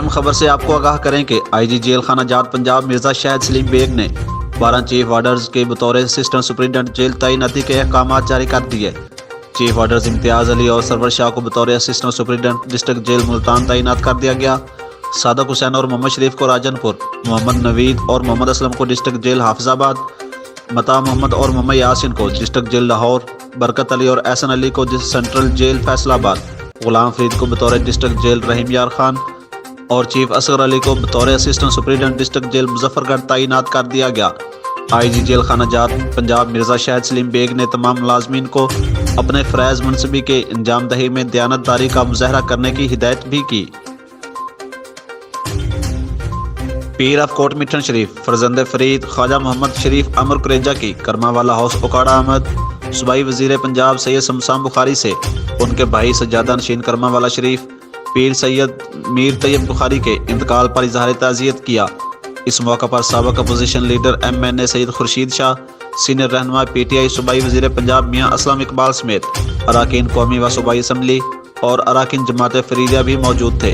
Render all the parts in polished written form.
अहम खबर से आपको आगाह करें कि आईजी जेल खाना जात पंजाब मिर्जा शाहिद सलीम बेग ने 12 चीफ वार्डर्स के बतौर असिस्टेंट सुपरिटेंडेंट जेल तैनाती के अहकाम जारी कर दिए। चीफ वार्डर्स इम्तियाज़ अली और सरवर शाह को बतौर assistant superintendent district jail Multan तैनात कर दिया गया। सादक हुसैन और मोहम्मद शरीफ को राजनपुर, मोहम्मद नवीद और मोहम्मद असलम को डिस्ट्रिक्ट जेल हाफिजाबाद, मता मोहम्मद और मोहम्मद यासिन को डिस्ट्रिक्ट जेल लाहौर, बरकत अली और एहसन अली को सेंट्रल जेल फैसलाबाद, गुलाम फरीद को बतौर डिस्ट्रिक्ट जेल रहीम यार खान और चीफ असगर अली को बतौर assistant superintendent district jail Muzaffargarh तैनात कर दिया गया। आईजी जेल खाना जात पंजाब मिर्जा शाहिद सलीम बेग ने तमाम मुलाजमीन को अपने फ़रज़ मनसबी के अंजाम दही में दयानतदारी का मुजाहरा करने की हिदायत भी की। पीर ऑफ कोट मिठन शरीफ फरजंद फरीद ख्वाजा मोहम्मद शरीफ अमर कुरेजा की करमावाला हाउस उकाड़ा अहमद सूबाई वजीर पंजाब सैयद शमशान बुखारी से उनके भाई सज्जादा नशीन करमावाला शरीफ पीर सैयद मीर तैयब बुखारी के इंतकाल पर इजहार ताज़ियत किया। इस मौका पर साबिक़ opposition leader MNA Syed Khurshid Shah, senior रहनुमा PTI सूबाई वजीर पंजाब मियाँ असलम इकबाल समेत अराकीन कौमी व सूबाई असम्बली और अराकीन जमात फरीदिया भी मौजूद थे।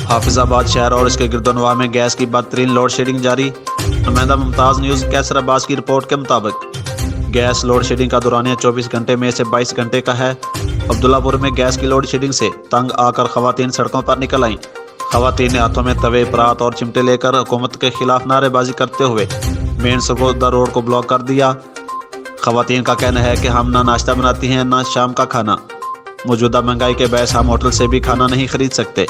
हाफिजाबाद शहर और इसके गिरदोनवा में गैस की बदतरीन लोड शेडिंग जारी। नुमाइंदा मुमताज़ न्यूज़ कैसर अब्बास की रिपोर्ट के मुताबिक गैस लोड शेडिंग का दौरानिया 24 घंटे में से 22 घंटे का है। अब्दुल्लापुर में गैस की लोड शेडिंग से तंग आकर खवातीन सड़कों पर निकल आईं। खवातीन ने हाथों में तवे, परात और चिमटे लेकर हुकूमत के खिलाफ नारेबाजी करते हुए मेन सरगोदा रोड को ब्लॉक कर दिया। खवातीन का कहना है कि हम ना नाश्ता बनाती हैं ना शाम का खाना। मौजूदा महंगाई के बहस हम होटल से भी खाना नहीं खरीद सकते।